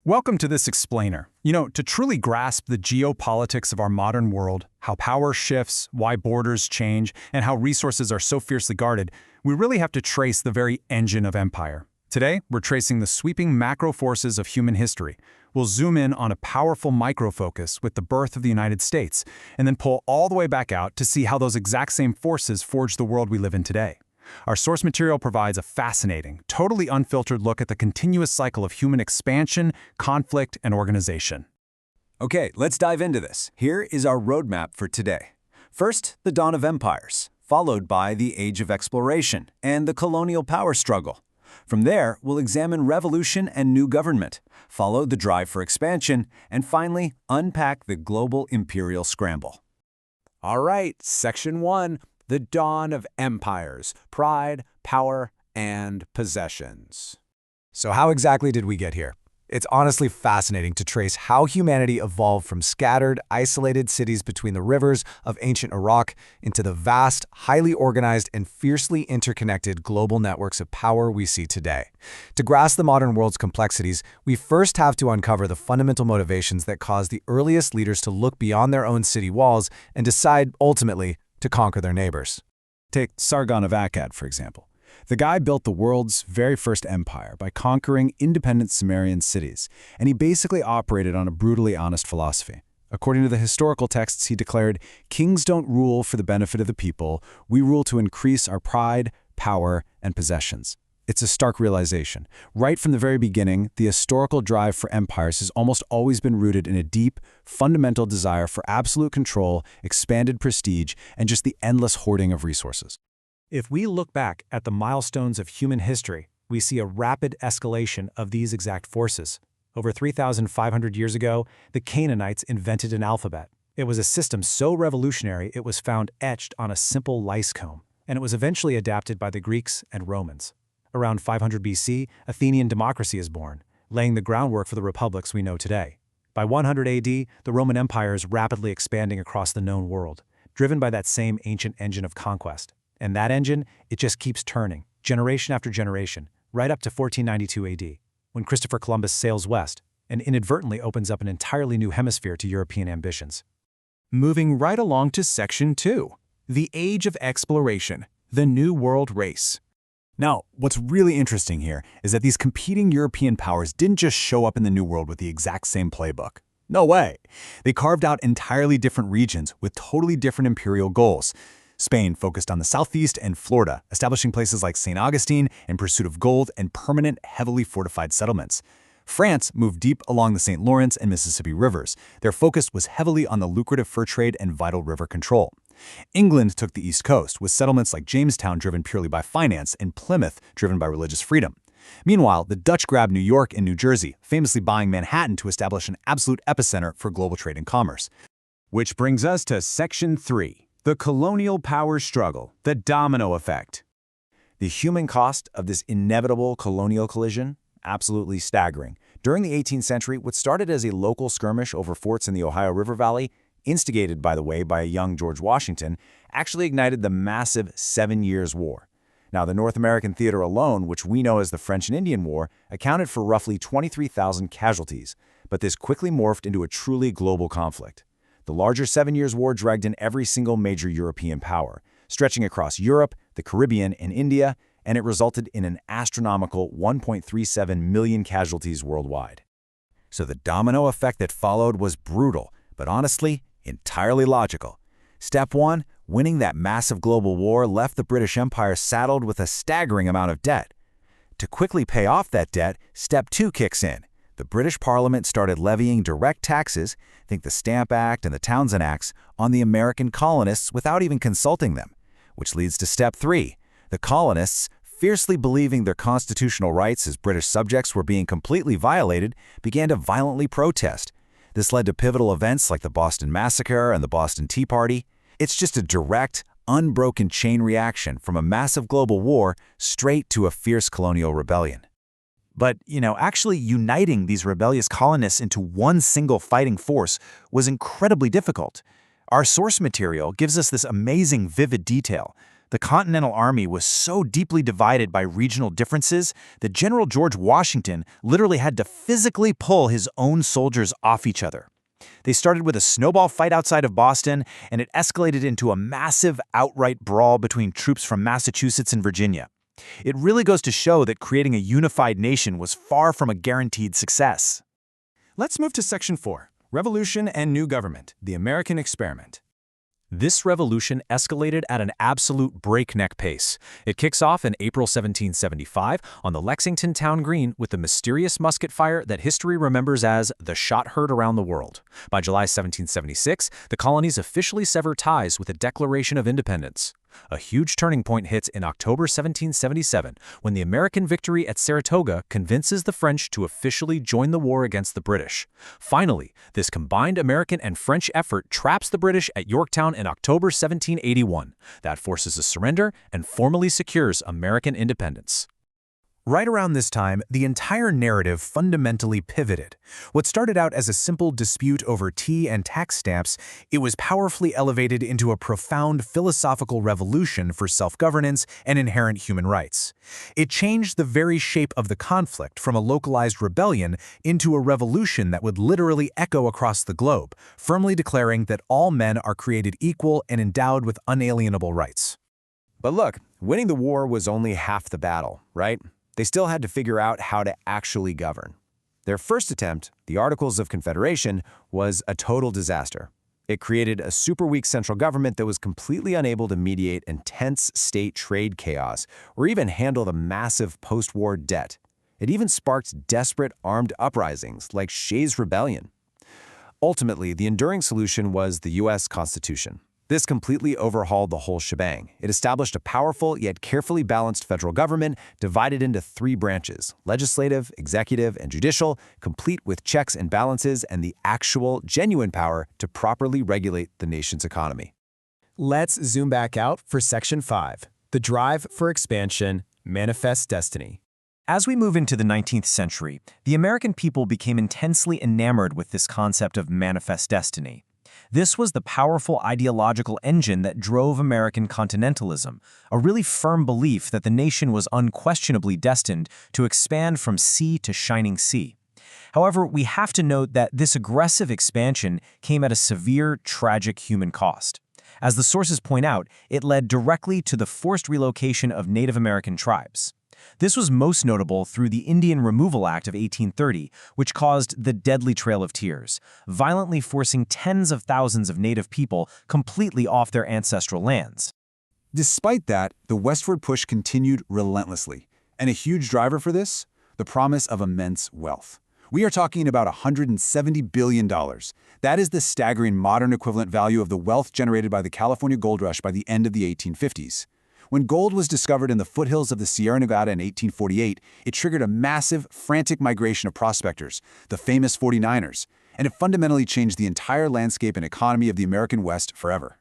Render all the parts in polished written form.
Welcome to this explainer. To truly grasp the geopolitics of our modern world, how power shifts, why borders change, and how resources are so fiercely guarded, we really have to trace the very engine of empire. Today, we're tracing the sweeping macro forces of human history. We'll zoom in on a powerful micro focus with the birth of the United States, and then pull all the way back out to see how those exact same forces forged the world we live in today. Our source material provides a fascinating, totally unfiltered look at the continuous cycle of human expansion, conflict, and organization. Okay, let's dive into this. Here is our roadmap for today. First, the dawn of empires, followed by the age of exploration and the colonial power struggle. From there, we'll examine revolution and new government, follow the drive for expansion, and finally, unpack the global imperial scramble. All right, Section 1. The dawn of empires, pride, power, and possessions. So how exactly did we get here? It's honestly fascinating to trace how humanity evolved from scattered, isolated cities between the rivers of ancient Iraq into the vast, highly organized, and fiercely interconnected global networks of power we see today. To grasp the modern world's complexities, we first have to uncover the fundamental motivations that caused the earliest leaders to look beyond their own city walls and decide, ultimately, to conquer their neighbors. Take Sargon of Akkad, for example. The guy built the world's very first empire by conquering independent Sumerian cities, and he basically operated on a brutally honest philosophy. According to the historical texts, he declared, "Kings don't rule for the benefit of the people, we rule to increase our pride, power, and possessions." It's a stark realization. Right from the very beginning, the historical drive for empires has almost always been rooted in a deep, fundamental desire for absolute control, expanded prestige, and just the endless hoarding of resources. If we look back at the milestones of human history, we see a rapid escalation of these exact forces. Over 3,500 years ago, the Canaanites invented an alphabet. It was a system so revolutionary it was found etched on a simple lice comb, and it was eventually adapted by the Greeks and Romans. Around 500 BC, Athenian democracy is born, laying the groundwork for the republics we know today. By 100 AD, the Roman Empire is rapidly expanding across the known world, driven by that same ancient engine of conquest. And that engine, it just keeps turning, generation after generation, right up to 1492 AD, when Christopher Columbus sails west and inadvertently opens up an entirely new hemisphere to European ambitions. Moving right along to Section 2. The age of exploration, the New World race. Now, what's really interesting here is that these competing European powers didn't just show up in the New World with the exact same playbook. No way! They carved out entirely different regions with totally different imperial goals. Spain focused on the southeast and Florida, establishing places like St. Augustine in pursuit of gold and permanent, heavily fortified settlements. France moved deep along the St. Lawrence and Mississippi rivers. Their focus was heavily on the lucrative fur trade and vital river control. England took the East Coast, with settlements like Jamestown driven purely by finance and Plymouth driven by religious freedom. Meanwhile, the Dutch grabbed New York and New Jersey, famously buying Manhattan to establish an absolute epicenter for global trade and commerce. Which brings us to Section 3. The colonial power struggle, the domino effect. The human cost of this inevitable colonial collision? Absolutely staggering. During the 18th century, what started as a local skirmish over forts in the Ohio River Valley, instigated, by the way, by a young George Washington, actually ignited the massive 7 Years' War. Now, the North American theater alone, which we know as the French and Indian War, accounted for roughly 23,000 casualties, but this quickly morphed into a truly global conflict. The larger 7 Years' War dragged in every single major European power, stretching across Europe, the Caribbean, and India, and it resulted in an astronomical 1.37 million casualties worldwide. So the domino effect that followed was brutal, but honestly, entirely logical. Step 1, winning that massive global war left the British Empire saddled with a staggering amount of debt. To quickly pay off that debt, Step 2 kicks in. The British Parliament started levying direct taxes, think the Stamp Act and the Townshend Acts, on the American colonists without even consulting them. Which leads to Step 3. The colonists, fiercely believing their constitutional rights as British subjects were being completely violated, began to violently protest. This led to pivotal events like the Boston Massacre and the Boston Tea Party. It's just a direct, unbroken chain reaction from a massive global war straight to a fierce colonial rebellion. But, actually uniting these rebellious colonists into one single fighting force was incredibly difficult. Our source material gives us this amazing, vivid detail. The Continental Army was so deeply divided by regional differences that General George Washington literally had to physically pull his own soldiers off each other. They started with a snowball fight outside of Boston, and it escalated into a massive outright brawl between troops from Massachusetts and Virginia. It really goes to show that creating a unified nation was far from a guaranteed success. Let's move to Section 4, Revolution and New Government, the American Experiment. This revolution escalated at an absolute breakneck pace. It kicks off in April 1775 on the Lexington Town Green with the mysterious musket fire that history remembers as the shot heard around the world. By July 1776, the colonies officially sever ties with a Declaration of Independence. A huge turning point hits in October 1777 when the American victory at Saratoga convinces the French to officially join the war against the British. Finally, this combined American and French effort traps the British at Yorktown in October 1781. That forces a surrender and formally secures American independence. Right around this time, the entire narrative fundamentally pivoted. What started out as a simple dispute over tea and tax stamps, it was powerfully elevated into a profound philosophical revolution for self-governance and inherent human rights. It changed the very shape of the conflict from a localized rebellion into a revolution that would literally echo across the globe, firmly declaring that all men are created equal and endowed with unalienable rights. But look, winning the war was only half the battle, right? They still had to figure out how to actually govern. Their first attempt, the Articles of Confederation, was a total disaster. It created a super weak central government that was completely unable to mediate intense state trade chaos or even handle the massive post-war debt. It even sparked desperate armed uprisings like Shays' Rebellion. Ultimately, the enduring solution was the U.S. Constitution. This completely overhauled the whole shebang. It established a powerful yet carefully balanced federal government divided into three branches: legislative, executive, and judicial, complete with checks and balances and the actual, genuine power to properly regulate the nation's economy. Let's zoom back out for Section 5, the drive for expansion, manifest destiny. As we move into the 19th century, the American people became intensely enamored with this concept of manifest destiny. This was the powerful ideological engine that drove American continentalism, a really firm belief that the nation was unquestionably destined to expand from sea to shining sea. However, we have to note that this aggressive expansion came at a severe, tragic human cost. As the sources point out, it led directly to the forced relocation of Native American tribes. This was most notable through the Indian Removal Act of 1830, which caused the deadly Trail of Tears, violently forcing tens of thousands of native people completely off their ancestral lands. Despite that, the westward push continued relentlessly. And a huge driver for this? The promise of immense wealth. We are talking about $170 billion. That is the staggering modern equivalent value of the wealth generated by the California gold rush by the end of the 1850s. When gold was discovered in the foothills of the Sierra Nevada in 1848, it triggered a massive, frantic migration of prospectors, the famous 49ers, and it fundamentally changed the entire landscape and economy of the American West forever.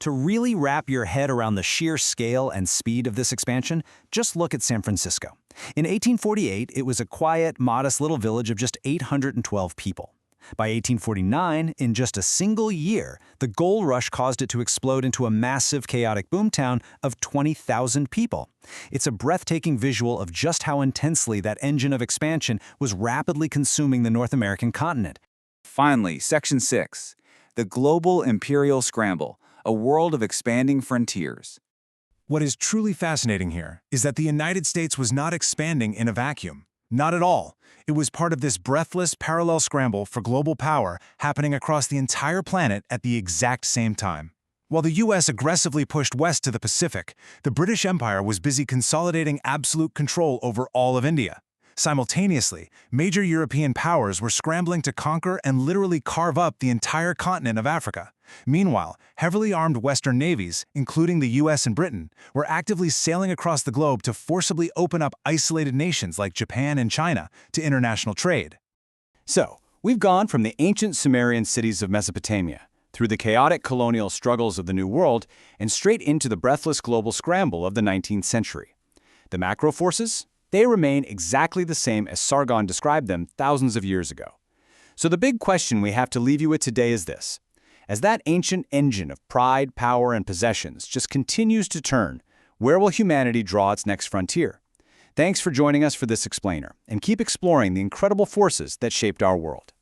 To really wrap your head around the sheer scale and speed of this expansion, just look at San Francisco. In 1848, it was a quiet, modest little village of just 812 people. By 1849, in just a single year, the gold rush caused it to explode into a massive, chaotic boomtown of 20,000 people. It's a breathtaking visual of just how intensely that engine of expansion was rapidly consuming the North American continent. Finally, Section 6, the Global Imperial Scramble, a world of expanding frontiers. What is truly fascinating here is that the United States was not expanding in a vacuum. Not at all. It was part of this breathless parallel scramble for global power happening across the entire planet at the exact same time. While the U.S. aggressively pushed west to the Pacific, the British Empire was busy consolidating absolute control over all of India. Simultaneously, major European powers were scrambling to conquer and literally carve up the entire continent of Africa. Meanwhile, heavily armed Western navies, including the US and Britain, were actively sailing across the globe to forcibly open up isolated nations like Japan and China to international trade. So, we've gone from the ancient Sumerian cities of Mesopotamia, through the chaotic colonial struggles of the New World, and straight into the breathless global scramble of the 19th century. The macro forces? They remain exactly the same as Sargon described them thousands of years ago. So the big question we have to leave you with today is this. As that ancient engine of pride, power, and possessions just continues to turn, where will humanity draw its next frontier? Thanks for joining us for this explainer, and keep exploring the incredible forces that shaped our world.